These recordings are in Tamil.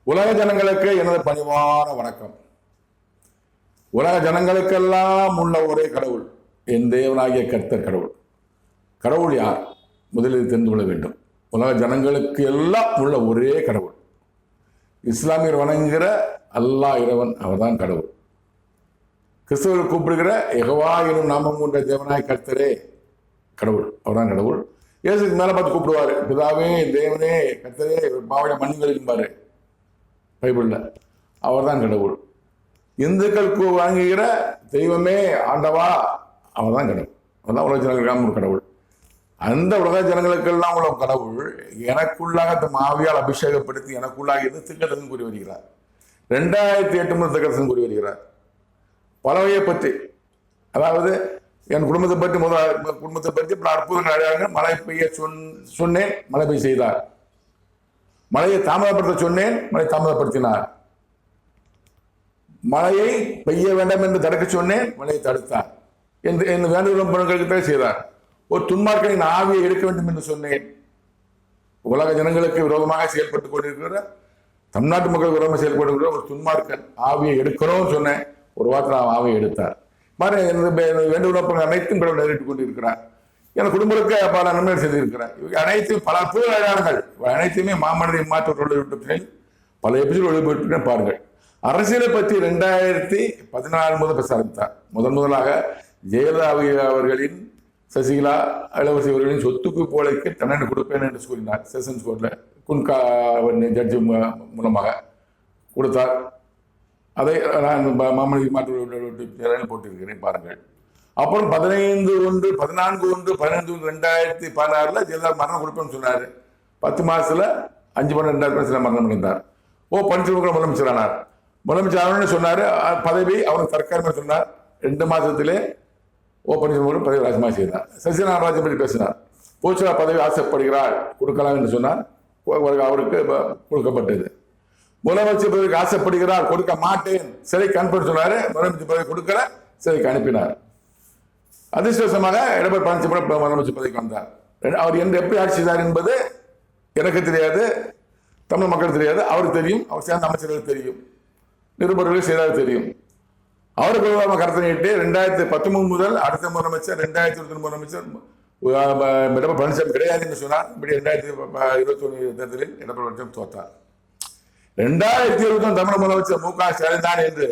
உலக ஜனங்களுக்கு எனது பணிவான வணக்கம். உலக ஜனங்களுக்கெல்லாம் உள்ள ஒரே கடவுள் என் தேவனாகிய கர்த்தர் கடவுள். கடவுள் யார்? முதலில் தெரிந்து கொள்ள வேண்டும். உலக ஜனங்களுக்கு எல்லாம் உள்ள ஒரே கடவுள். இஸ்லாமியர் வணங்குகிற அல்லாஹ் இறைவன், அவர்தான் கடவுள். கிறிஸ்தவர்கள் கூப்பிடுகிற யெகோவா எனும் நாமம் கொண்ட தேவனாய் கர்த்தரே கடவுள், அவர்தான் கடவுள். இயேசுக்கு மேல பார்த்து கூப்பிடுவாரு, பிதாவே, தேவனே, கர்த்தரே, பாவனை மண்ணுங்கள் என்பாரு பைபிள்ல. அவர்தான் கடவுள். இந்துக்களுக்கு வழங்குகிற தெய்வமே ஆண்டவா, அவர்தான் கடவுள். அவர்தான் உலக ஜனங்களுக்கான ஒரு கடவுள். அந்த உலக ஜனங்களுக்கெல்லாம் உள்ள கடவுள் எனக்குள்ளாக ஆவியால் அபிஷேகப்படுத்தி எனக்குள்ளாக இருந்து திக்கதர்சனம் கூறி வருகிறார். 2008 முதல் திக்கதர்சனம் கூறி வருகிறார். பலவையை பற்றி, அதாவது என் குடும்பத்தை பற்றி குடும்பத்தை பற்றி பல அற்புதங்கள் அடையாளங்க. மழை பெய்ய சொன்னேன், மழை பெய்ய செய்தார். மழையை தாமதப்படுத்த சொன்னேன், மழை தாமதப்படுத்தினார். மழையை பெய்ய வேண்டாம் என்று தடுக்க சொன்னேன், மழையை தடுத்தார். என்று வேண்டுதலும் பெண்களுக்கு செய்தார். ஒரு துன்மார்க்கனின் ஆவியை எடுக்க வேண்டும் என்று சொன்னேன். உலக ஜனங்களுக்கு விரோதமாக செயல்பட்டுக் கொண்டிருக்கிற, தமிழ்நாட்டு மக்களுக்கு விரோதமாக செயல்பட்டு ஒரு துன்மார்க்கன் ஆவியை எடுக்கணும்னு சொன்னேன். ஒரு வாரத்தில் ஆவியை எடுத்தார். வேண்டுதல் அனைத்தும் கடவுள் நிறைவேற்றிக் கொண்டிருக்கிறார். என் குடும்பத்துக்கு பல நன்மைகள் செய்திருக்கிறார். இவை அனைத்தையும் பல அற்புத அடையாளங்கள், அனைத்தையுமே மாமனதை மாற்ற பல எபிசோடு ஒளிபரப்பின பாருங்கள். அரசியலை பற்றி 2014 முதல் பேச ஆரம்பித்தார். முதலாக ஜெயலலிதா அவர்களின், சசிகலா, இளவரசி அவர்களின் சொத்துக்கு போலைக்கு தண்டனை கொடுப்பேன் என்று கூறினார். செஷன்ஸ் கோர்ட்ல குன்கா ஜட்ஜி மூலமாக கொடுத்தார். அதை நான் மாமனதை மாற்ற போட்டிருக்கிறேன் பாருங்கள். அப்புறம் 14/1/2016 ஜெயலலிதா மரணம் கொடுப்பேன்னு சொன்னார். 10 மாசத்துல 5/12 மரணம் அடைந்தார். பன்னீர்செல்வம் முதலமைச்சர் ஆனார். முதலமைச்சர் சொன்னாரு பதவி அவருக்கு தற்காலிகமாக சொன்னார். 2 மாசத்திலே பன்னீர்செல்வம் பதவி ராஜினாமா செய்தார். சசிகலா ராஜ்யம் பற்றி பேசினார். போச்சா பதவி ஆசைப்படுகிறார், கொடுக்கலாம் என்று சொன்னார். அவருக்கு கொடுக்கப்பட்டது. முதலமைச்சர் பதவிக்கு ஆசைப்படுகிறார், கொடுக்க மாட்டேன், சிறைக்கு அனுப்ப சொன்னாரு. முதலமைச்சர் பதவி கொடுக்கல, சிறைக்கு அனுப்பினார். அதிர்ஷ்டவசமாக எடப்பாடி பழனிசாமி முதலமைச்சர் பதவிக்கு வந்தார். அவர் எப்படி ஆட்சி செய்தார் என்பது எனக்கு தெரியாது, தமிழ் மக்கள் தெரியாது. அவருக்கு தெரியும், அவர் சேர்ந்த அமைச்சர்கள் தெரியும், நிருபர்கள் செய்தால் தெரியும். அவருக்கு கருத்தை நீட்டு 2013 முதல் அடுத்த முதலமைச்சர் 2021 முதலமைச்சர் எடப்பாடி பழனிசாமி கிடையாது என்று சொன்னார். இப்படி 2021 தேர்தலில் எடப்பாடி பழனிசாமி தோற்றார். 2021 தமிழ் முதலமைச்சர் மு க ஸ்டாலின் தான் என்று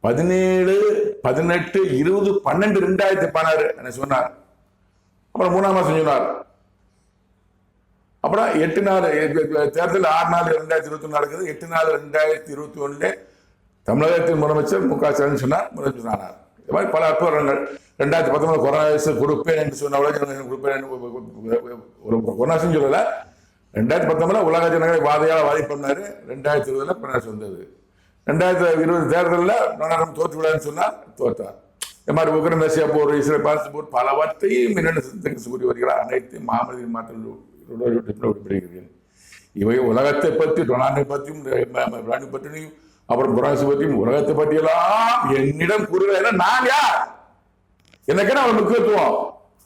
17, 18, 20, 12, 2016 சொன்னார். அப்புறம் 3ஆம் மாசம் சொன்னார். அப்புறம் 8 நாள் தேர்தல் 6 நாள் 2021 நடக்குது. 8 நாள் 2021 தமிழகத்தின் முதலமைச்சர் மு க ஸ்டாலின் சொன்னார், முதலமைச்சர் ஆனார். இது மாதிரி பல அற்புதங்கள். 2019 கொரோனா கொடுப்பேன் என்று சொன்ன உலக ஜனங்களுக்கு கொடுப்பேன், ஒரு கொரோனா சொல்லல. 2019 உலக ஜனங்களை வாதையால் வாதிப்பண்ணாரு. 2020 கொரோனா வந்தது. 2020 தேர்தலில் நம்ம தோற்று விடாதுன்னு சொன்னார், தோற்றார். இந்த மாதிரி உக்ரைன், ரஷ்யா போர், இஸ்ரேல், பாலஸ்தீன் போர் பலவற்றையும் கூறி வருகிறார். அனைத்தையும் மாமனித மாற்றங்கள் விடுபடுகிறேன். இவை உலகத்தை பற்றி, டொனால்டை பற்றியும், பிராண்டி பற்றியும், அப்புறம் புராசி பற்றியும், உலகத்தை பற்றியெல்லாம் என்னிடம் கூறுகிற நான் யார், எனக்கு அவன் முக்கியத்துவம்,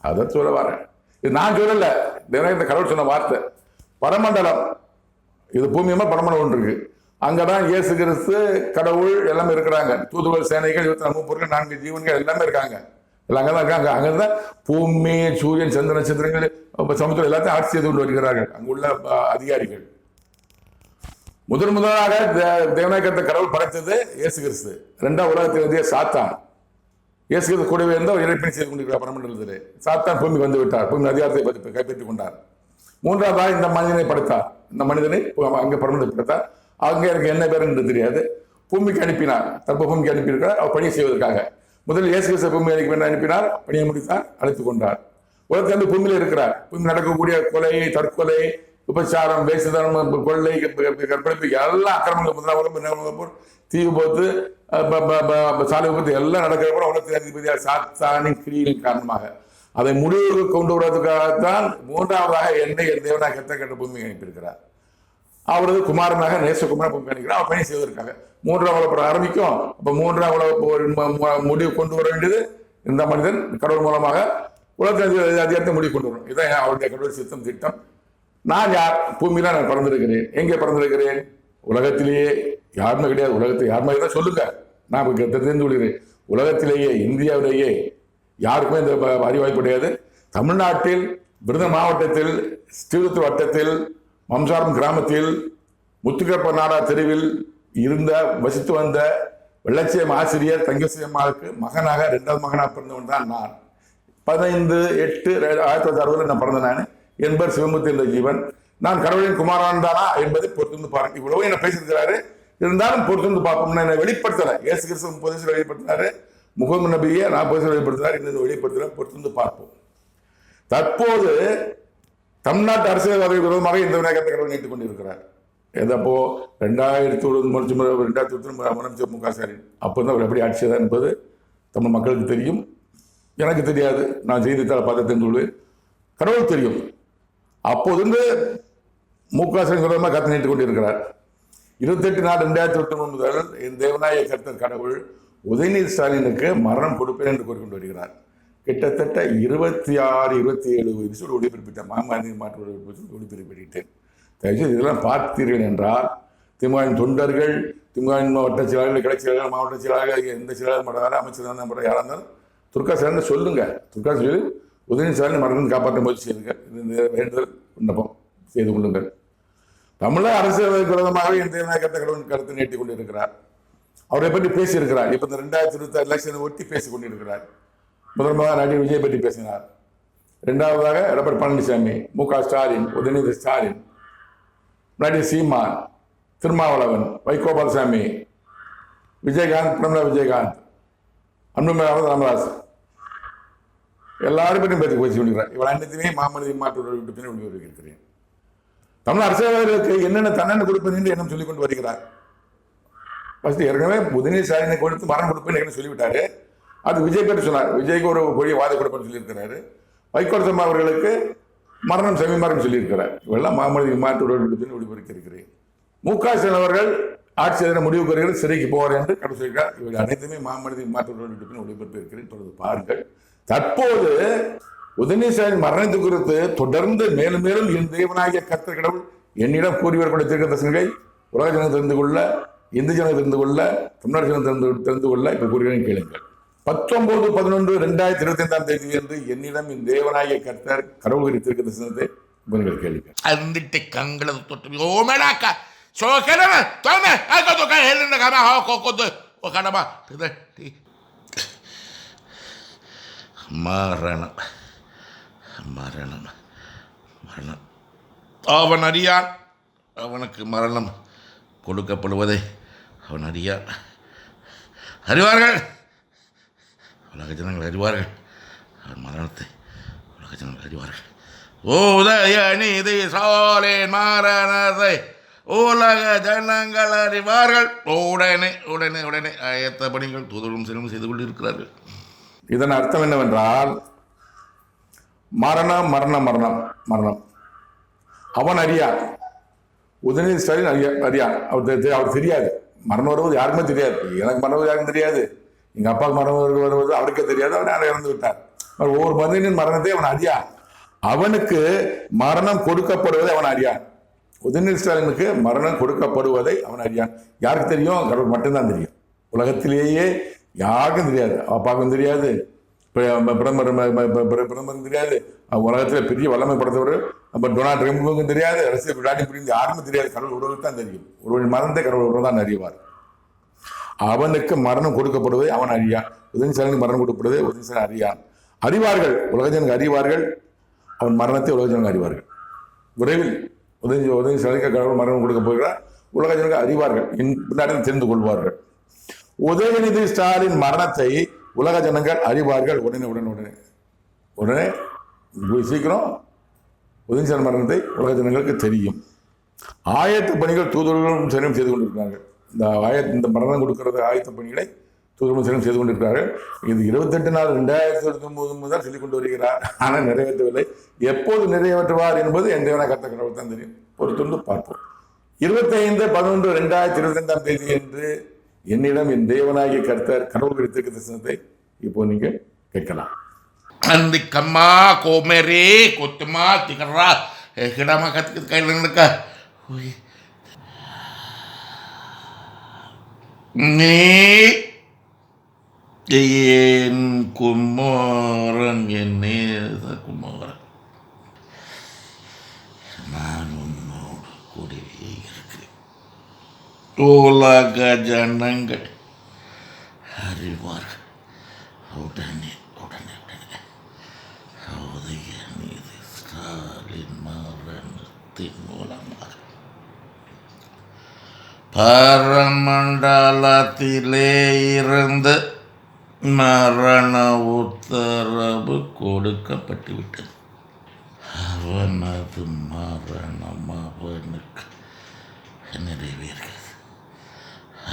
அதை சொல்ல வரேன். இது நான் சொல்லல, இந்த கடவுள் சொன்ன வார்த்தை. பரமண்டலம், இது பூமியமா பரமண்டலம் ஒன்று இருக்கு. அங்கதான் இயேசு கிறிஸ்து, கடவுள் எல்லாமே இருக்கிறாங்க. தூதுவர் சேனைகள், 24 பொருட்கள், 4 ஜீவன்கள் எல்லாமே இருக்காங்க. எல்லாம் அங்கதான் இருக்காங்க. அங்கதான் பூமி, சூரியன், சந்திர நட்சத்திரங்கள், சமுத்திரம் எல்லாத்தையும் ஆட்சி செய்து கொண்டு வருகிறார்கள் அங்குள்ள அதிகாரிகள். முதலாக தேவநாயகத்தை கடவுள் படைத்தது இயேசு கிறிஸ்து. 2ஆம் உலகத்தில் சாத்தான். இயேசு கிறிஸ்து கூடவே இருந்து அவர் இறைப்பணி செய்து கொண்டிருக்கிறார் பரமண்டலத்திலே. சாத்தான் பூமிக்கு வந்து விட்டார், பூமி அதிகாரத்தை கைப்பற்றிக் கொண்டார். 3ஆவதாக இந்த மனிதனை படைத்தார். இந்த மனிதனை அங்கே பரமண்டலத்தை படைத்தார். அங்கே எனக்கு என்ன பேர் என்று தெரியாது. பூமிக்கு அனுப்பினார், தற்ப பூமிக்கு அனுப்பியிருக்கிறார் அவர் பணியை செய்வதற்காக. முதலில் இயேசு கிறிஸ்து பூமி அனுப்பினார், பணியை முடித்தார், அழைத்துக் கொண்டார். உலகத்தில் பூமியில் இருக்கிறார். பூமி நடக்கக்கூடிய கொலை, தற்கொலை, உபச்சாரம், வேசுதனம், கொள்ளை, கற்பழிப்பு, எல்லா அக்கிரமங்கள், முதலாம் தீ விபத்து, சாலை விபத்து எல்லாம் நடக்கிறப்ப உலகத்தின் அதிபதியார் சாத்தானின் கிரியின் காரணமாக அதை முடிவுக்கு கொண்டு வருவதற்காகத்தான் 3ஆவதாக என்னை என் தேவனாக கட்ட பூமி அனுப்பியிருக்கிறார். அவரது குமாரனாக நேசகுமார் பூமி அனுப்பிக்கிறார், அவர் பணி செய்வதற்காக. 3ஆம் உலகம் ஆரம்பிக்கும். அப்ப 3ஆம் உலக முடிவு கொண்டு வர வேண்டியது இந்த மனிதன் கடவுள் மூலமாக உலகத்தின் அதிகாரத்தை முடிவு கொண்டு வரும். இதான் அவருடைய கடவுள் சித்தம், திட்டம். நான் யார்? பூமியில நான் பிறந்திருக்கிறேன். எங்கே பிறந்திருக்கிறேன்? உலகத்திலேயே யாருமே கிடையாது. உலகத்தில் யாருமே தான் சொல்லுங்க, நான் தெரிந்து கொள்கிறேன். உலகத்திலேயே இந்தியாவிலேயே யாருக்குமே இந்த அறிவாய்ப்பு கிடையாது. தமிழ்நாட்டில் விருதுநகர் மாவட்டத்தில் ஸ்ரீவில்லிபுத்தூர் வட்டத்தில் மம்சாரம் கிராமத்தில் முத்துக்கப்ப நாடா தெருவில் வசித்து வந்த வெள்ளச்சியம் ஆசிரியர் தங்கச்சி அம்மாவுக்கு மகனாக 2வது மகனாக பிறந்தவன் தான் நான். 15/8/1960 நான் பிறந்த நான். என் பேர் சிவமூர்த்தி என்ற ஜீவன். நான் கடவுளின் குமாரன் தானா என்பதை பொறுத்திருந்து பாருங்க. இவ்வளவு என்ன பேசியிருக்கிறாரு, இருந்தாலும் பொறுத்திருந்து பார்ப்போம். என்னை வெளிப்படுத்தல. இயேசு கிறிஸ்து 30 வயசுல வெளிப்படுத்தினாரு, முகமது நபியை 40 வயசுல வெளிப்படுத்தினார். இன்னும் வெளிப்படுத்தல, பொறுத்திருந்து பார்ப்போம். தற்போது தமிழ்நாட்டு அரசியல்வாதி விரோதமாக இந்த விநாயகத்தை கடவுள் நீட்டுக் கொண்டிருக்கிறார். எதப்போ 2020 முதலமைச்சர் மு.க. ஸ்டாலின் அப்போதான் அவர் எப்படி ஆட்சி தான் என்பது தமிழ் மக்களுக்கு தெரியும், எனக்கு தெரியாது. நான் செய்தித்தாளை பார்த்து தெரிந்து கொள்வேன். கடவுள் தெரியும். அப்போது மு.க. ஸ்டாலின் விரோதமாக கத்தை நீட்டுக் கொண்டிருக்கிறார். 28/4/2021 முதல் என் தேவநாயக கர்த்தர் கடவுள் உதயநிதி ஸ்டாலினுக்கு மரணம் கொடுப்பேன் என்று கூறிக்கொண்டு வருகிறார். கிட்டத்தட்ட 26-27 எபிசோடு ஒளிபரப்பிட்டேன். மாமனி மாற்று ஒளிபரப்பிட்டேன். தயவுசெய்து இதெல்லாம் பார்த்தீர்கள் என்றால் திமுகவின் தொண்டர்கள், திமுகவின் வட்ட செயலாளர்கள், கிளை செயலாளர்கள், மாவட்ட செயலாளர்கள், எந்த செயலாளர் மாட்டாங்க, அமைச்சர் நம்பர் யாராக இருந்தாலும் துர்கா ஸ்டாலின் சொல்லுங்க. துர்கா சொல்லி உதயநிதி ஸ்டாலின் மரணத்தை காப்பாற்ற முயற்சி செய்யுங்க. இந்த வேண்டுதல் விண்ணப்பம் செய்து கொள்ளுங்கள். தமிழக அரசியல் விரோதமாக என் தேவநாயகத்தை கடவுள் கருத்து நீட்டிக் கொண்டிருக்கிறார். அவரை பற்றி பேசியிருக்கிறார். இப்போ இந்த 2026 எலெக்ஷனை ஒட்டி பேசிக் கொண்டிருக்கிறார். முதன்மையாக நடிகர் விஜய் பற்றி பேசினார். 2வதாக எடப்பாடி பழனிசாமி, மு.க. ஸ்டாலின், உதயநிதி ஸ்டாலின், நடிகர் சீமான், திருமாவளவன், வைகோபாலசாமி, விஜயகாந்த், பிரமலா விஜயகாந்த், அன்புமணி ராமதாஸ் எல்லாரும் பற்றியும் பேசி கொண்டிருக்கிறார். இவள் அனைத்துமே மாமனித மாற்று விட்டு பின் இருக்கிறேன். தமிழ் அரசியல்வாதிகளுக்கு என்னென்ன தண்டனை கொடுப்பது என்று என்ன சொல்லிக் கொண்டு வருகிறார். ஃபர்ஸ்ட் ஏற்கனவே உதயநிதி ஸ்டாலினை கொடுத்து மரணம் கொடுப்பேன்னு சொல்லிவிட்டாரு. அது விஜய் பற்றி சொன்னார். விஜய்க்கு ஒரு பெரிய வாத கொடுப்பேன்னு சொல்லியிருக்கிறாரு. வைகோபாலசாமி அவர்களுக்கு மரணம் சமீபமாக சொல்லியிருக்கிறார். இவெல்லாம் மாமனித மாற்று விட்டு ஒளிபரப்பி இருக்கிறேன். மு.க. ஸ்டாலின் அவர்கள் ஆட்சி எதிர முடிவு பெறுகிறது, சிறைக்கு போவார் என்று கடவுள் சொல்லியிருக்கார். இவர்கள் அனைத்துமே மாமனித மாற்று விட்டு ஒளிபரப்பி இருக்கிறேன். தொடர்ந்து பாருங்கள். தற்போது உதயநிதி ஸ்டாலின் மரணத்தை குறித்து தொடர்ந்து மேலும் மேலும் என் தேவநாயக கர்த்தர் கடவுள் என்னிடம் கூறி வரக்கூடிய தீர்க்கதரிசனங்களை உலக ஜனம் தெரிந்து கொள்ள, இந்து ஜனம் தெரிந்து கொள்ள, தமிழ்நாடு ஜனம் தெரிந்து கொள்ள இப்ப கூறுகிறேன் கேளுங்கள். 19/11/2025 என்று என்னிடம் என் தேவநாயக கர்த்தர் கடவுள் தீர்க்கதரிசனத்தை உங்களுக்கு கேளுங்கள். Andite kangla to o melaka so kelama tome ako to kan helena kama ho ko to o kanama மரணம் மரணம் மரணம் அவன் அறியான். அவனுக்கு மரணம் கொடுக்கப்படுவதை அவன் அறியான். அறிவார்கள், உலக ஜனங்கள் அறிவார்கள். அவன் மரணத்தை உலக ஜனங்கள் அறிவார்கள். உதயநிதி ஸ்டாலின் மரணத்தை உலக ஜனங்கள் அறிவார்கள். உடனே உடனே உடனே ஆயத்த பணிகள் தூதரும் செல்லும் செய்து கொண்டிருக்கிறார்கள். இதன் அர்த்தம் என்னவென்றால் மரணம் மரணம் மரணம் மரணம் அவன் அறியான். உதயநிதி ஸ்டாலின் அறியான். அவர் தெரியாது. மரணம் வருவது யாருக்குமே தெரியாது. எனக்கு மரணம் யாருக்கும் தெரியாது. எங்க அப்பாவுக்கு மரணம் வருவது அவருக்கே தெரியாது. அவர் இறந்து விட்டார். ஒவ்வொரு மனிதனின் மரணத்தை அவன் அறியான். அவனுக்கு மரணம் கொடுக்கப்படுவதை அவன் அறியான். உதயநிதி ஸ்டாலினுக்கு மரணம் கொடுக்கப்படுவதை அவன் அறியான். யாருக்கு தெரியும்? கடவுள் மட்டும்தான் தெரியும். உலகத்திலேயே யாருக்கும் தெரியாது. அப்பாவுக்கும் தெரியாது, பிரதமருக்கும் தெரியாது, உலகத்தில் பெரிய வல்லமை படுத்தவர் டொனால்ட் ட்ரம்புக்கும் தெரியாது, அரசியல் விளையாட்டு புரிந்து யாருக்கும் தெரியாது. கடவுள் உறவுக்கு தான் தெரியும். ஒருவன் மரணத்தை கடவுள் உறவு தான் அறிவார். அவனுக்கு மரணம் கொடுக்கப்படுவதை அவன் அறியான். உதயநிதி ஸ்டாலினுக்கு மரணம் கொடுக்கப்படுவதை உதயநிதி ஸ்டாலின் அறியான். அறிவார்கள், உலக ஜனங்கள் அறிவார்கள். அவன் மரணத்தை உலக ஜனங்கள் அறிவார்கள். விரைவில் உதயநிதி ஸ்டாலினுக்கு கடவுள் மரணம் கொடுக்க போகிறார். உலக ஜனங்கள் அறிவார்கள், பின்னாடி தெரிந்து கொள்வார்கள். உதயநிதி ஸ்டாலின் மரணத்தை உலக ஜனங்கள் அறிவார்கள். உடனே உடனே உடனே உடனே சீக்கிரம் உதயநிதி ஸ்டாலின் மரணத்தை உலக ஜனங்களுக்கு தெரியும். ஆயத்த பணிகள் தூதர்களும் சரி செய்து கொண்டிருக்கிறார்கள். இந்த மரணம் கொடுக்கிறது ஆயத்த பணிகளை தூதர்களும் சரி செய்து கொண்டிருக்கிறார்கள். இது 28/4/2029 முதல் சொல்லிக் கொண்டு வருகிறார். ஆனால் நிறைவேற்றவில்லை. எப்போது நிறைவேற்றுவார் என்பது என் தேவனாய கர்த்தர் கடவுள் தான் தெரியும். பொறுத்திருந்து பார்ப்போம். 25/11/2025 என்று என்னிடம் என் தேவனாகிய கர்த்தர் கடவுள் தீர்க்க தரிசனத்தை இப்போ நீங்க கேட்கலாம். அந்த கம்மா கோமரே கொத்துமா திகரா கிடமா கத்துக்கு கையில் நிற்க நீ என் குமாரன், என் நேச குமாரன், நான் உன்னோடு கூடவே இருக்கிறேன். உலக ஜனங்கள் அறிவார்கள். உடனே உடனே உடனே உதயநிதி ஸ்டாலின் மரணத்தின் மூலமாக பரமண்டலத்திலே இருந்து மரண உத்தரவு கொடுக்கப்பட்டுவிட்டது. அவனது மரணம் அவனுக்கு நிறைவேறுகிறது.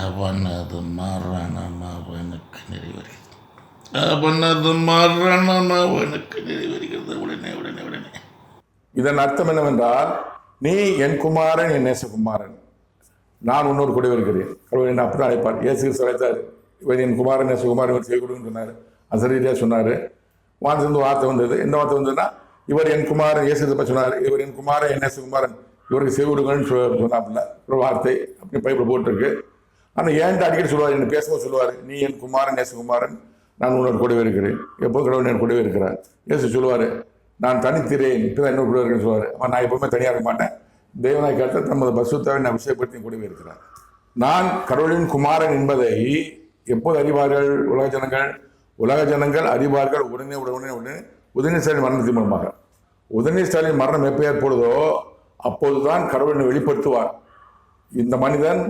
அவனது மரணம் அவனுக்கு நிறைவேறுகிறது. அவனது மரணம் அவனுக்கு நிறைவேறுகிறது. உடனே உடனே உடனே. இதன் அர்த்தம் என்னவென்றால், நீ என் குமாரன், என் நேசகுமாரன், நான் உன்னோடு கூட இருக்கிறேன். கடவுள் என்ன அப்படி அழைப்பார். இயேசு கிறிஸ்து அழைத்தார். இவன் என் குமாரன், நேசகுமாரன், இவர் செய்யக்கூடாதுன்னு சொன்னார். அசரீதியாக சொன்னார். வானத்திலிருந்து வார்த்தை வந்தது. என்ன வார்த்தை வந்ததுன்னா, இவர் என் குமாரன், இயேசு கிறிஸ்து சொன்னார், இவர் என் குமாரன், என் நேசகுமாரன், இவருக்கு செய்விடுங்கன்னு சொன்னாப்புல ஒரு வார்த்தை அப்படி பைப்பில் போட்டிருக்கு. ஆனால் ஏன்ட்டு அடிக்கடி சொல்லுவார், என்ன பேசும்போது சொல்லுவார், நீ என் குமாரன், நேசகுமாரன், நான் உன்னோட கூடவே இருக்கிறேன். எப்போது கடவுள் என் கூடவே இருக்கிறார். இயேசு சொல்லுவார், நான் தனித்திரேன், இப்போ தான் என்னோட கூட இருக்குன்னு சொல்லுவார். அவன் நான் எப்பவுமே தனியாக இருக்க மாட்டேன். தேவனாய் கர்த்தர் தமது பரிசுத்தாவின் அபிஷேகப்படுத்தி கூடவே இருக்கிறார். நான் கடவுளின் குமாரன் என்பதை எப்போது அறிவார்கள் உலக ஜனங்கள்? உலக ஜனங்கள் அறிவார்கள் உடனே உடனே உடனே உதயநிதி ஸ்டாலின் மரணத்தின் மூலமாக. உதயநிதி ஸ்டாலின் மரணம் எப்போ ஏற்படுதோ அப்போதுதான் கடவுளை வெளிப்படுத்துவார். இந்த மனிதன்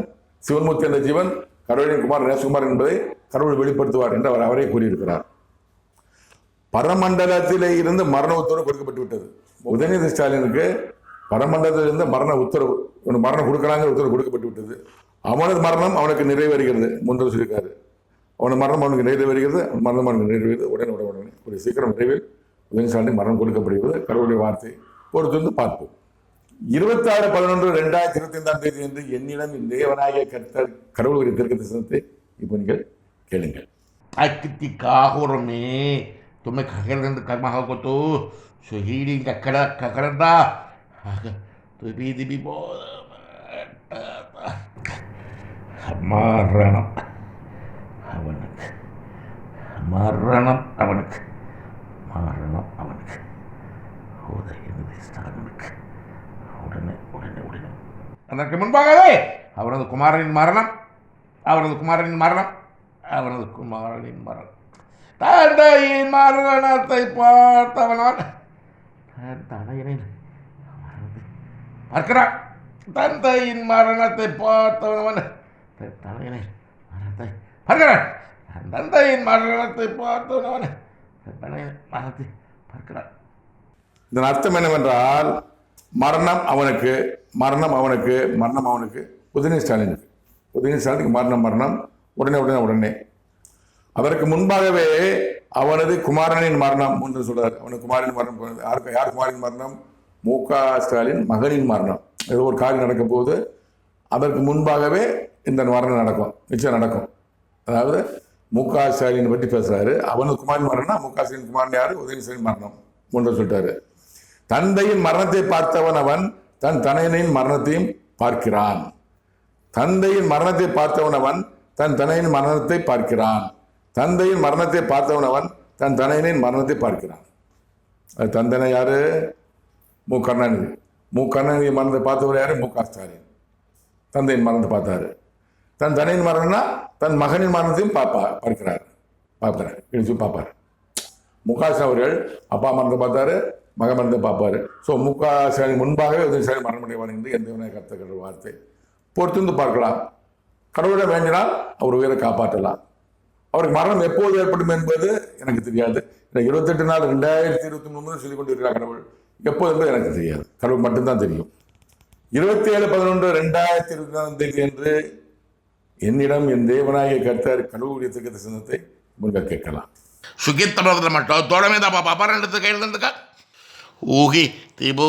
சிவன்மூர்த்தி என்ற ஜீவன் கடவுளின் குமார் நேசகுமார் என்பதை கடவுள் வெளிப்படுத்துவார் என்று அவர் அவரே கூறியிருக்கிறார். பரமண்டலத்திலே இருந்து மரண உத்தரவு கொடுக்கப்பட்டு விட்டது. உதயநிதி ஸ்டாலினுக்கு பரமண்டலத்திலிருந்து மரண உத்தரவு, மரணம் கொடுக்கலாங்கிற உத்தரவு கொடுக்கப்பட்டு விட்டது. அவனது மரணம் அவனுக்கு நிறைவேறுகிறது. முன்பு சொல்லியிருக்காரு, அவனது மரணம் அவனுக்கு நிறைவேறுகிறது, மரணம் அவனுக்கு நிறைவேறுகிறது. உடனே உடனே உடனே ஒரு சீக்கிரம் விரைவில் உதயநிதி ஸ்டாலின் மரணம் கொடுக்கப்படுகிறது. கடவுளுடைய வார்த்தை பொறுத்து பார்ப்போம். 26/11/2025 என்று என்னிடம் தேவனாகிய கர்த்தர் கடவுள் ஒரு தீர்க்க தரிசனத்தை இப்போ நீங்கள் கேளுங்கள். Akiti kahor me, तुम्हें खगेरन कर्मा को तो शहीदी ककड़ा तो भी மரணம் அவனுக்கு, மரணம் அவனுக்கு, மரணம் அவனுக்கு, உதயநிதி ஸ்டாலினுக்கு உடனே உடனே உடனே. அதற்கு முன்பாகவே அவரது குமாரனின் மரணம், அவரது குமாரனின் மரணம், அவரது குமாரனின் மரணம். தந்தையின் மரணத்தை பார்த்தவனால் தந்தையினை பார்க்கிறான். தந்தையின் மரணத்தை பார்த்தவன் தலையினை மரணத்தை பார்க்கிறான். தந்தையின் மரணத்தை பார்த்தவன் மரணத்தை பார்க்கிறான். இதன் அர்த்தம் என்னவென்றால், மரணம் அவனுக்கு, மரணம் அவனுக்கு, மரணம் அவனுக்கு. உதயநிதி ஸ்டாலினுக்கு, உதயநிதி ஸ்டாலினுக்கு மரணம், மரணம் உடனே உடனே உடனே. அதற்கு முன்பாகவே அவனது குமாரனின் மரணம் என்று சொல்றார். அவனுக்கு குமாரனின் மரணம். யார் குமாரின் மரணம்? மு.க. ஸ்டாலின் மகனின் மரணம். ஏதோ ஒரு காரியம் நடக்கும் போது அதற்கு முன்பாகவே இந்த மரணம் நடக்கும், நிச்சயம் நடக்கும். அதாவது மு.க. ஸ்டாலின் பற்றி பேசுறாரு. அவனுக்கு குமாரின் மரணம், மு.க. ஸ்டாலின் குமாரன் யாரு? உதயநிதி ஸ்டாலின் மரணம் என்று சொல்லிட்டாரு. தந்தையின் மரணத்தை பார்த்தவன் அவன் தன் தனையனின் மரணத்தையும் பார்க்கிறான். தந்தையின் மரணத்தை பார்த்தவன் அவன் தன் தனையின் மரணத்தை பார்க்கிறான். தந்தையின் மரணத்தை பார்த்தவன் அவன் தன் தனையனின் மரணத்தை பார்க்கிறான். அது தந்தனை யாரு? மு. கருணாநிதி. மு. கருணாநிதி மரணத்தை பார்த்தவர் யாரு? மு.க. ஸ்டாலின். தந்தையின் மரணத்தை பார்த்தாரு. தன் தனையின் மரணம்னா தன் மகனின் மரணத்தையும் பார்க்கிறார். பார்ப்பார். மு.க. ஸ்டாலின் அவர்கள் அப்பா மரணத்தை பார்த்தாரு, மகன் மரணத்தை பார்ப்பாரு. ஸோ மு.க. ஸ்டாலின் முன்பாகவே உதயநிதி ஸ்டாலின் மரணம் அடைவார் என்று எந்த கருத்துக்கிற வார்த்தை பொறுத்திருந்து பார்க்கலாம். கடவுளை வேண்டினால் அவர் உயிரை காப்பாற்றலாம். அவருக்கு மரணம் எப்போது ஏற்படும் என்பது எனக்கு தெரியாது. 28/4/2023 சொல்லிக் கொண்டிருக்கிறார் கடவுள். எப்போது என்பது எனக்கு தெரியாது, கடவுள் மட்டும்தான் தெரியும். 27/11/2024 என்று என்னிடம் என் தேவனாகிய கர்த்தர் கடவுளுடைய தீர்க்க தரிசனத்தை முன்க கேட்கலாம். சுகித்த பக்கத்தில் மட்டும் தோழமே தான் பாப்பா ரெண்டு கையில் இருந்துக்கா ஊகி திபு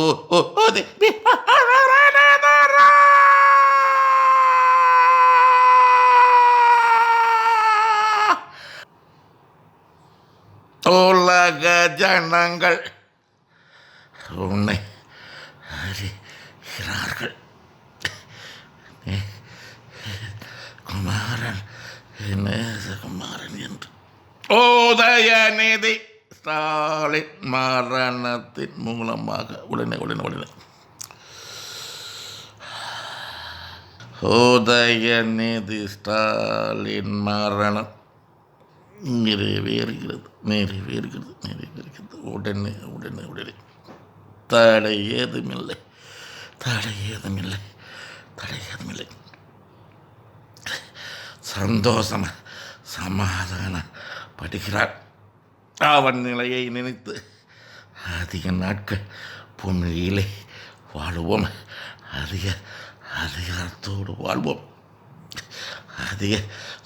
உலக ஜனங்கள் உன்னை அறிகிறார்கள். குமார குமாரன் நேசகுமாரன் என்று உதயநிதி ஸ்டாலின் மரணத்தின் மூலமாக உடனே உதயநிதி ஸ்டாலின் மரணம் நிறைவேறுகிறது. உடனே தடை ஏதுமில்லை. சந்தோஷம் சமாதானப்படுகிறார். அவன் நிலையை நினைத்து அதிக நாட்கள் பூமியிலே வாழ்வோம். அதிகாரத்தோடு வாழ்வோம். அதிக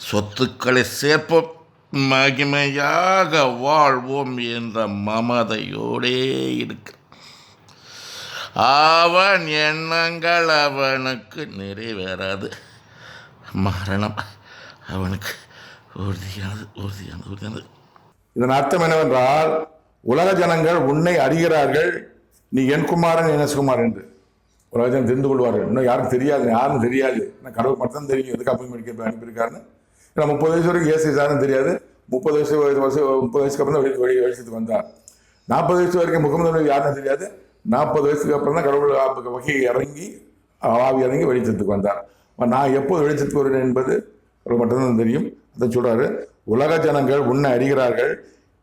சொத்துக்களை சேர்ப்போம். மகிமையாக வாழ்வோம் என்ற மமதையோடே இருக்க அவன் எண்ணங்கள் அவனுக்கு நிறைவேறாது. மரணம் அவனுக்கு உறுதியானது. இதன் அர்த்தம் என்னவென்றால், உலக ஜனங்கள் உன்னை அறிகிறார்கள், நீ என் குமாரன் நேசகுமாரன் என்று. உலக ஜனம் தெரிந்து கொள்வார்கள். இன்னும் யாருக்கும் தெரியாது, யாரும் தெரியாது. நான் கடவுள் மட்டும் தெரியும் எதுக்கு அப்போ அனுப்பியிருக்காருன்னு. ஏன்னா 30 வயசு வரைக்கும் இயேசு யாரும் தெரியாது. 30 வயசுக்கு அப்புறம் தான் வெளிச்சத்துக்கு வந்தார். 40 வயசு வரைக்கும் முகமது யாரும் தெரியாது. 40 வயசுக்கு அப்புறம் தான் கடவுள் வகை இறங்கி ஆவி இறங்கி வெளிச்சத்துக்கு வந்தார். நான் எப்போது வெளிச்சத்துக்கு வருவேன் என்பது ஒரு மட்டும்தான் தெரியும். அதை சொல்றாரு, உலக ஜனங்கள் உன்னை அறிகிறார்கள்,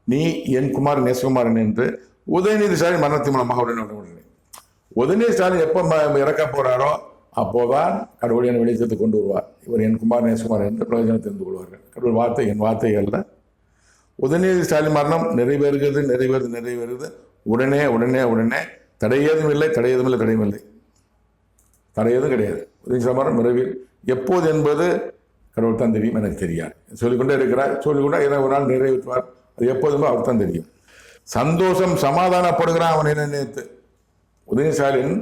நீ என் குமாரன் நேசகுமாரன் என்று. உதயநிதி ஸ்டாலின் மரணத்தின் மூலமாக உதயநிதி ஸ்டாலின் எப்போ இறக்க போறாரோ அப்போதான் கடவுள் என் வெளிச்சத்தை கொண்டு வருவார். இவர் என் குமார் நேசகுமார் என்று பிரயோஜனம் தெரிந்து கொள்வார்கள். கடவுள் வார்த்தை என் வார்த்தை அல்ல. உதயநிதி ஸ்டாலின் மரணம் நிறைவேறுகிறது. உடனே தடையதும் கிடையாது. உதயநிதி மரணம் நிறைவேறு. எப்போது என்பது கடவுள் தான் தெரியும், எனக்கு தெரியாது. சொல்லிக்கொண்டே இருக்கிறார். சொல்லிக்கொண்டே ஒரு நாள் நிறைவேற்றுவார். அது எப்போதுமே அவர் தான் தெரியும். சந்தோஷம் சமாதானப்படுகிறான் அவன் நினைத்து. உதயநிதி ஸ்டாலின்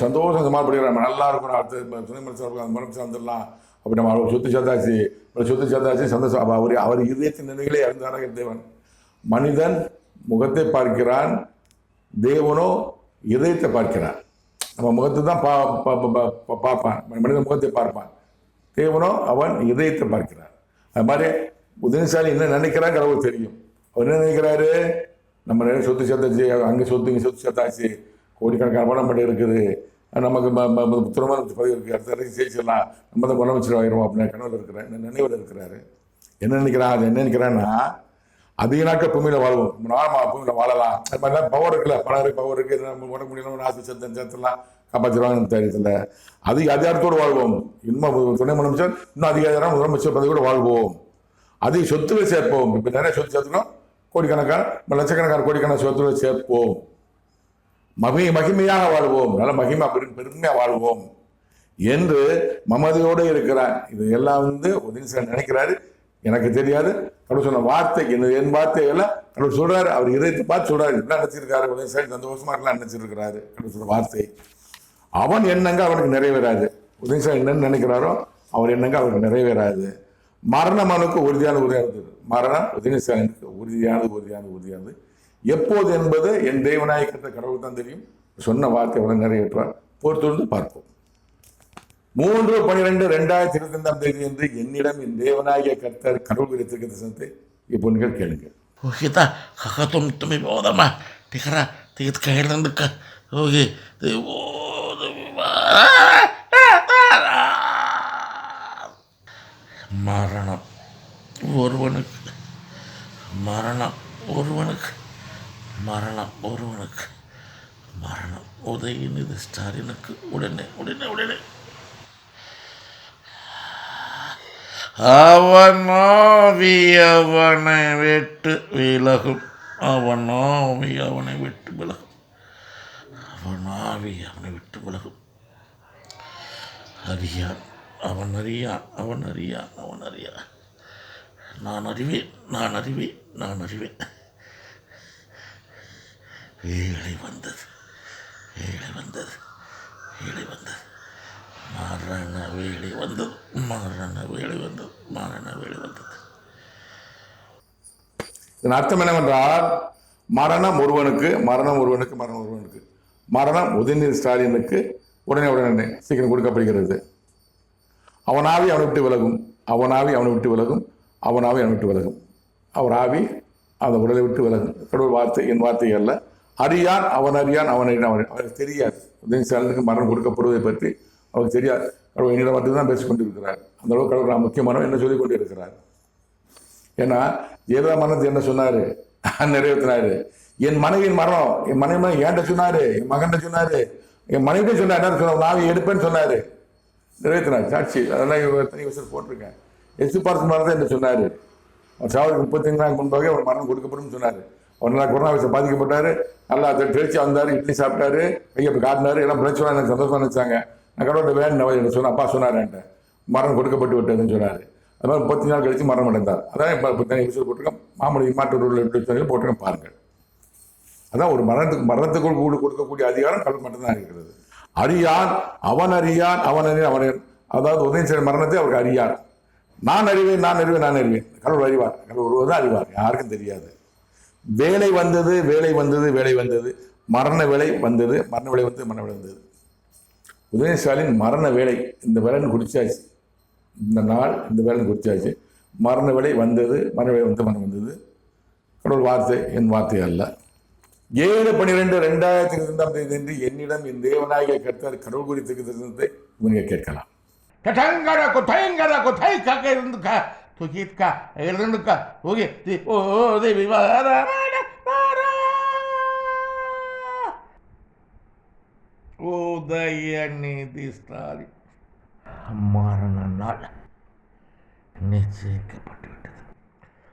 சந்தோஷம் சமாளிக்கிறான். நல்லா இருக்கும், அடுத்த துணை மனுஷன் வந்துடலாம் அப்படி. நம்ம அவர் சொத்து சேர்த்தாச்சு சந்தோஷம். அவர் இதயத்தின் நிலைகளே அறிந்தாராக தேவன். மனிதன் முகத்தை பார்க்கிறான், தேவனோ இதயத்தை பார்க்கிறான். நம்ம முகத்தை தான் பார்ப்பான், மனிதன் முகத்தை பார்ப்பான். தேவனோ அவன் இதயத்தை பார்க்கிறான். அது மாதிரி உதயநிதி ஸ்டாலின் என்ன நினைக்கிறான் கடவுள் தெரியும். அவர் என்ன நினைக்கிறாரு, நம்ம நிறைய சொத்து சேர்த்தாச்சு, அங்கே இங்கே சொத்து சேர்த்தாச்சு, கோடிக்கணக்கான பணம் மட்டும் இருக்குது, நமக்கு திருமண பதிவு இருக்குது, அடுத்த வரைக்கும் ஜெயிச்சிடலாம், நம்ம தான் முதலமைச்சர் ஆகிரும் அப்படின்னு கனவில் இருக்கிறேன், நினைவில் இருக்கிறாரு. என்ன நினைக்கிறான்னா அதிக நாட்கள் பூமியில் வாழ்வோம், பூமியில் வாழலாம். அது மாதிரிலாம் பவர் இருக்குல்ல, பவர் இருக்குது, நம்ம உடம்பு முடியலாம், ஆசை சேர்த்துலாம் காப்பாற்றிடுவாங்க தைரியத்தில். அதிகாரத்தோடு வாழ்வோம். இன்னும் துணை முதலமைச்சர் இன்னும் அதிகாரம் முதலமைச்சர் பதவியோடு வாழ்வோம். அதிக சொத்துவை சேர்ப்போம். இப்போ நிறைய சொத்து சேர்த்துக்கணும், கோடிக்கணக்கான லட்சக்கணக்கான கோடிக்கணக்கான சொத்துவை சேர்ப்போம். மகிமையாக வாழ்வோம், நல்ல பெருமையாக வாழ்வோம் என்று மமதையோடு இருக்கிறார். இது எல்லாம் உதயநிதி நினைக்கிறாரு. எனக்கு தெரியாது, கடவுள் சொன்ன வார்த்தை என் வார்த்தை எல்லாம் கடவுள் சொல்றாரு. அவர் இதயத்தை பார்த்து சொல்றாரு. இப்படிலாம் நினைச்சிருக்காரு உதயநிதி, சந்தோஷமா இருக்கலாம் நினைச்சிருக்கிறாரு. கடவுள் சொன்ன வார்த்தை அவன் எண்ணங்க அவனுக்கு நிறைவேறாது. உதயநிதி என்னன்னு நினைக்கிறாரோ அவர் எண்ணங்க அவருக்கு நிறைவேறாது. மரணம் அவனுக்கு உறுதியானது. மரணம் உதயநிதி உறுதியானது. எப்போது என்பது என் தேவனாய் கர்த்த கடவுள் தான் தெரியும். சொன்ன வார்த்தை அவன் நிறைவேற்றுவார். பொறுத்திருந்து பார்ப்போம். 3/12/2025 என்று என்னிடம் என் தேவனாகிய கர்த்தர் கடவுள் விரித்திருக்கிற தரிசனத்தை இப்போ நீங்கள் கேளுங்க. மரணம் உதயநிதி ஸ்டாலினுக்கு உடனே அவன் ஆவி அவனை விட்டு விலகும். அவன் அறியான். நான் அறிவேன். வேலை வந்தது. மரண வேலை வந்தது. இதன் அர்த்தம் என்னவென்றால், மரணம் ஒருவனுக்கு. மரணம் உதயநிதி ஸ்டாலினுக்கு உடனே சீக்கிரம் கொடுக்கப்படுகிறது. அவனாவி அவனை விட்டு விலகும், அவனாவி அவனை விட்டு விலகும், அவனாவி அவனை விட்டு விலகும். அவர் ஆவி அந்த உடலை விட்டு விலகும். கடவுள் வார்த்தை, என் வார்த்தை அல்ல. அறியான் அவன் அறியான் அவன் அறியான் அவருக்கு தெரியாது. உதயநிதி ஸ்டாலினுக்கு மரணம் கொடுக்கப்படுவதை பற்றி அவருக்கு தெரியாது. கடவுள் என்னிடம் மட்டும் தான் பேசிக் கொண்டிருக்கிறார். அந்த அளவுக்கு கடவுள் நான் முக்கியமானவன் என்ன சொல்லிக் கொண்டு இருக்கிறார். ஏன்னா ஜெயலலிதா மரணத்தை என்ன சொன்னாரு, நிறைவேற்றினாரு. என் மனைவியின் மரணம், என் மனைவி ஏன்ட்ட சொன்னாரு, என் மகன் சொன்னாரு, என் மனைவிட்டே சொன்னார். என்ன சொன்ன நாவி எடுப்பேன்னு சொன்னாரு, நிறைவேற்றினார். சாட்சி அதெல்லாம் தனி விஷயம் போட்டிருக்கேன். எஸ்பார்த்து மரணத்தை என்ன சொன்னாரு, அவர் சாவதுக்கு 35 நாளுக்கு முன்பாக அவர் மரணம் கொடுக்கப்படும் சொன்னார். அவர் நல்லா கொரோனா வைரஸ் பாதிக்கப்பட்டார், நல்லா தெளிச்சு வந்தார், இட்லி சாப்பிட்டாரு, கையை காட்டினாரு, எல்லாம் பிரச்சனை எனக்கு சந்தோஷமா நினைச்சாங்க. நான் கடவுள்கிட்ட வேணும் சொன்னேன், அப்பா சொன்னார் என்கிட்ட மரணம் கொடுக்கப்பட்டு விட்டதுன்னு சொன்னார். அது மாதிரி 30 நாள் கழிச்சு மரணம் அடைந்தார். அதான் இப்போ தனி விஷயம் போட்டிருக்கேன். மாமூலி மாற்று போட்டிருக்கேன் பாருங்கள். அதான் ஒரு மரணத்துக்குள் கொடுக்கக்கூடிய அதிகாரம் கடவுள் மட்டும்தான் இருக்கிறது. அறியான் அவன் அறியான் அவன் அறியான் அவன். அதாவது உதயநிதி மரணத்தை அவருக்கு அறியார். நான் அறிவேன் நான் அறிவேன் நான் அறிவேன். கடவுள் அறிவார். கடவுள் ஒருவர் தான் அறிவார், யாருக்கும் தெரியாது. வேலை வந்தது வேலை வந்தது வேலை வந்தது, மரண வேலை வந்தது மரண வேலை வந்தது மரண வேலை வந்தது. உதயநிதி ஸ்டாலின் மரண வேலை இந்த வேலைன்னு குறிச்சாச்சு. இந்த நாள் இந்த வேலைன்னு குறிச்சாச்சு. மரண வேலை வந்தது மரண வேலை வந்து மரணம் வந்தது. கடவுள் வார்த்தை, என் வார்த்தை அல்ல. 7/12/2022 என்று என்னிடம் என் தேவனாகிய கர்த்தர் கடவுள் குறித்து திருந்ததை இவங்க கேட்கலாம். Katangara kotai kaka irunduka tukitka irunduka oge de vivara Udhayanidhi Stalin மரண நாள் நிச்சயிக்கப்பட்டுவிட்டது.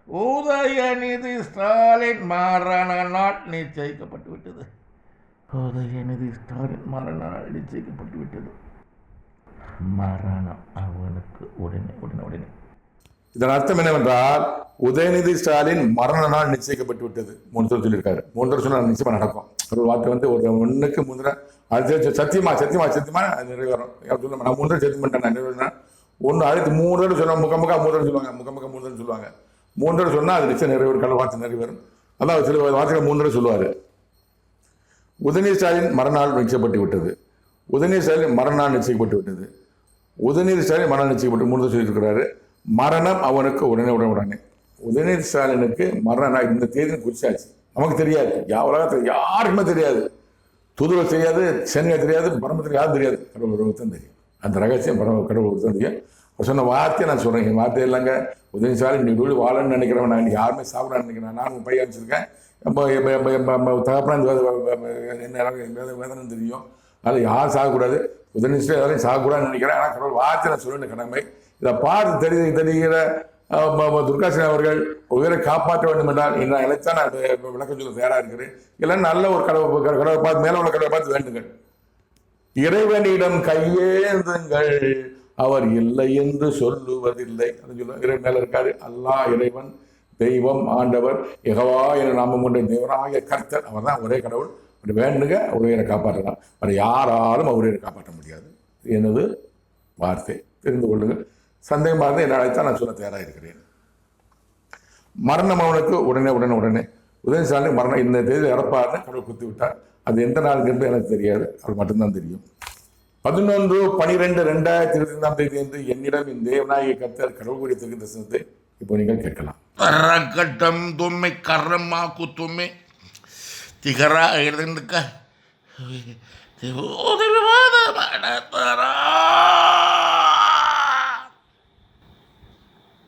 உதயநிதி ஸ்டாலின் மரண நாள் நிச்சயிக்கப்பட்டுவிட்டது. உதயநிதி ஸ்டாலின் மரண நாள் நிச்சயிக்கப்பட்டுவிட்டது. மரணம் அவனுக்கு உடனே உடனே உடனே. இதன் அர்த்தம் என்னவென்றால் உதயநிதி ஸ்டாலின் மரண நாள் நிச்சயிக்கப்பட்டு விட்டது. 3 தடவை சொல்லியிருக்காரு. 3 தடவை சொன்னா நிச்சயமா நடக்கும். ஒரு வார்த்தை வந்து ஒரு ஒண்ணுக்கு முந்திர அடுத்த சத்தியமா சத்தியமா சத்தியமா நிறைவேறும். நான் 3 தடவை சத்தியம் பண்ணிட்டேன் நிறைவேறினா ஒன்று அடுத்து 3 தடவை சொன்னா முக்கா 3 தடவை சொல்லுவாங்க, முக்கா 3 தடவை சொல்லுவாங்க. 3 தடவை சொன்னா அது நிச்சயம் நிறைவேறும். கடவுள் வார்த்தை நிறைவேறும். அதான் சில வார்த்தைகள் 3 தடவை சொல்லுவாரு. உதயநிதி ஸ்டாலின் மறுநாள் நிச்சயப்பட்டு விட்டது. உதயநிதி ஸ்டாலின் மறுநாள் நிச்சயிக்கப்பட்டு விட்டது. உதயநிதி ஸ்டாலின் மரணம் நிச்சயிக்கப்பட்டு 3 சொல்லியிருக்கிறாரு. மரணம் அவனுக்கு உடனே உடனே உடனே. உதயநிதி ஸ்டாலினுக்கு மரணம் இந்த தேதின்னு குறிச்சாச்சு. நமக்கு தெரியாது, உலகத்தில் யாருக்குமே தெரியாது. தூதுவர் தெரியாது, சென்னை தெரியாது, பரமத்தில் யாரும் தெரியாது. கடவுள் ஒருவர் தான் தெரியும். அந்த ரகசியம் கடவுள் ஒருவர் தான் தெரியும். அவர் சொன்ன வார்த்தையை நான் சொல்கிறேன். என் வார்த்தை இல்லைங்க. உதயநிதி ஸ்டாலின் நீ வீடு வாழன்னு நினைக்கிறவன் நான் யாருமே சாப்பிடான்னு நினைக்கிறேன். நான் பையன் வச்சுருக்கேன். தகப்பனா என்ன வேதனை தெரியும். அதில் யாரும் சாகக்கூடாது. உதயநிதி ஸ்டாலின் சாகக்கூடாதுன்னு நினைக்கிறேன். ஆனால் கடவுள் வார்த்தை நான் சொல்ல கடமை. இதை பார்த்து தெரிகிற துர்காசினி அவர்கள் உயிரை காப்பாற்ற வேண்டும் என்றால் நான் இழைத்தான் நான் விளக்கம் சொல்ல தயாராக இருக்கிறேன். இல்லை நல்ல ஒரு கடவுளை பார்த்து மேலே உள்ள கடவுளை பார்த்து வேண்டுங்கள். இறைவனிடம் கையேந்துங்கள், அவர் இல்லை என்று சொல்லுவதில்லை. அது சொல்ல இறை மேல இருக்காரு. அல்லாஹ் இறைவன், தெய்வம், ஆண்டவர், யெகோவா என நாமம் கொண்ட தேவனாகிய கர்த்தர், அவர் தான் ஒரே கடவுள். அப்படி வேண்டுங்க, உயிரை காப்பாற்றலாம். வேறு யாராலும் உயிரை காப்பாற்ற முடியாது. எனது வார்த்தை தெரிந்து கொள்ளுங்கள். சந்தேகமாக இருந்தால் என்ன அழைத்தான் நான் சொல்ல தயாராக இருக்கிறேன். மரணம் அவனுக்கு உடனே உடனே உடனே. உதயநிதி ஸ்டாலின் மரணம் இந்த தேதி இறப்பார்னு கடவுள் குத்தி விட்டார். அது எந்த நாளுக்கு என்று எனக்கு தெரியாது, அவர் மட்டும்தான் தெரியும். 11/12/2022 என்று என்னிடம் என் தேவனாகிய கர்த்தர் கடவுள் குறித்திருக்கின்ற தரிசனத்தை இப்போ நீங்கள் கேட்கலாம். கரகட்டம் தும்மை கரமாக்கு தும்மை திகரா எழுதுக்க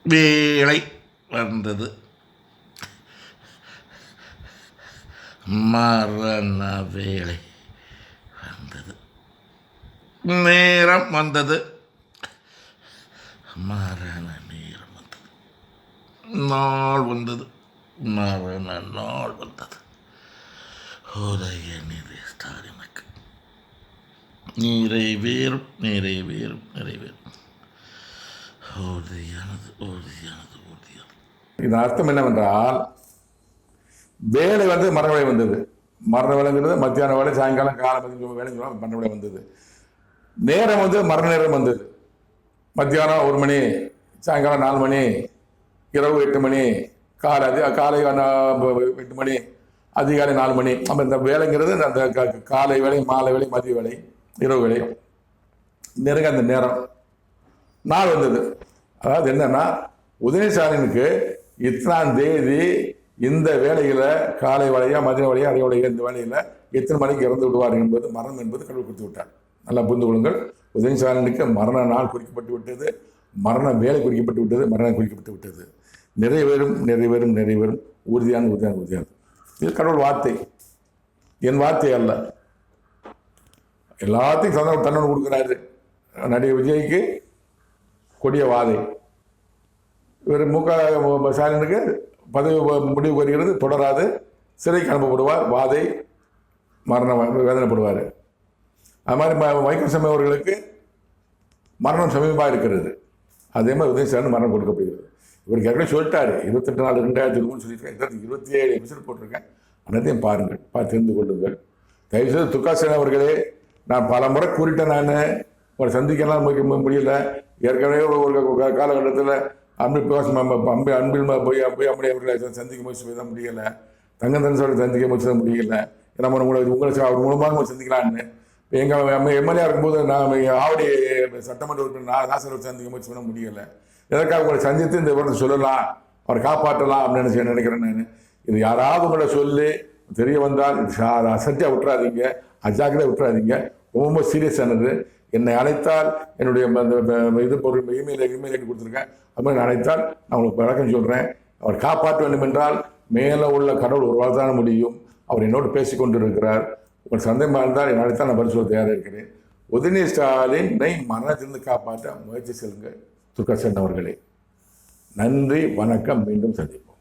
வேளை வந்தது. மரண வேளை வந்தது. நேரம் வந்தது. மரண நேரம் வந்தது. நாள் வந்தது. மரண நாள் வந்தது. உதயநிதி ஸ்டாலினுக்கு நிறைவேறும் நிறைவேறும் நிறைவேறும். உறுதியானது உறுதியானது உறுதியானது. இதன் அர்த்தம் என்னவென்றால் வேலை வந்து மரண வேலை வந்தது. மரண வேலைங்கிறது மத்தியான வேலை, சாயங்காலம், காலம் வேலை சொல்லுவாங்க. மரண வேலை வந்தது. நேரம் வந்து மரண நேரம் வந்தது. மத்தியானம் 1 மணி, சாயங்காலம் 4 மணி, இரவு 8 மணி, காலை 8 மணி, அதிகாலை 4 மணி. நம்ம இந்த வேலைங்கிறது அந்த காலை வேலை, மாலை வேலை, மதிய வேலை, இரவு வேலை. நெருங்க அந்த நேரம் நாள் வந்தது. அதாவது என்னன்னா, உதயநிதி ஸ்டாலினுக்கு இத்தனாம் தேதி இந்த வேலையில் காலை வேலையா மதிய வேலையா அதே வேலையா இந்த வேலையில் எத்தனை மணிக்கு இறந்து விடுவார் என்பது மரணம் என்பது கடவுள் கொடுத்து விட்டார். நல்லா புரிந்து கொள்ளுங்கள். உதயநிதி ஸ்டாலினுக்கு மரண நாள் குறிக்கப்பட்டு விட்டது, மரண வேலை குறிக்கப்பட்டு விட்டது, மரணம் குறிக்கப்பட்டு விட்டது. நிறைவேறும் நிறைவேறும் நிறைவேறும், உறுதியான உறுதியான உறுதியான. இது கடவுள் வார்த்தை, என் வார்த்தை அல்ல. எல்லாத்தையும் தன்னோடு கொடுக்குறாரு. நடிகர் விஜய்க்கு கொடிய வாதை, இவர் மு.க. ஸ்டாலினுக்கு பதவி முடிவு வருகிறது, தொடராது, சிறைக்கு அனுப்பப்படுவார், வாதை, மரணம் வேதனைப்படுவார். அது மாதிரி வைகோசாமி அவர்களுக்கு மரணம் சமீபமாக இருக்கிறது. அதே மாதிரி உதயநிதி ஸ்டாலின் மரணம் கொடுக்கப்படுகிறது. இவருக்கு ஏற்கனவே சொல்லிட்டாரு, 28/4/2023 சொல்லியிருக்கேன், 27 எபிசோட் போட்டிருக்கேன். அனைத்தையும் பாருங்கள், பார்த்து தெரிந்து கொள்ளுங்கள். தயவுசெய்து துர்காசேன அவர்களே, நான் பல முறை கூறிட்டேன், நான் உங்களை சந்திக்கலாம் முடியல. ஏற்கனவே ஒரு காலகட்டத்தில் அன்பில் போய் அம்படி அவர்களை சந்திக்க முயற்சி செய்ய முடியலை, தங்கத்தன்சோட சந்திக்க முயற்சி செய்ய முடியல. நம்ம உங்களை அவர் மூலமாக சந்திக்கலான்னு எங்கள் எம்எல்ஏ இருக்கும்போது நான் ஆவடி சட்டமன்ற உறுப்பினர் நாசர் சந்திக்க முயற்சி பண்ண முடியலை. எதற்காக உங்களை சந்தித்து இந்த விவரத்தை சொல்லலாம், அவரை காப்பாற்றலாம் அப்படின்னு நினைக்கிறேன் நான். இது யாராவது உங்களை சொல்லி தெரிய வந்தால் அசட்டியாக விட்டுறாதீங்க, அஜாக்கிரதையாக விட்டுறாதீங்க. ரொம்ப சீரியஸானது. என்னை அழைத்தால் என்னுடைய இது பொருள் இமெயில் ஐடி கொடுத்துருக்கேன். அது மாதிரி அழைத்தால் நான் உங்களுக்கு விளக்கம் சொல்கிறேன். அவர் காப்பாற்ற வேண்டும் என்றால் மேலே உள்ள கடவுள் ஒரு வார்த்தை தான் முடியும். அவர் என்னோடு பேசி கொண்டு இருக்கிறார். உங்கள் சந்தேகமாக இருந்தால் என்னை அழைத்தால் நான் பரிசோத தயாராக இருக்கிறேன். உதயநிதி ஸ்டாலினை மரணத்திலிருந்து காப்பாற்ற முயற்சி செல்லுங்கள் துர்காசேன அவர்களே. நன்றி, வணக்கம், மீண்டும் சந்திப்போம்.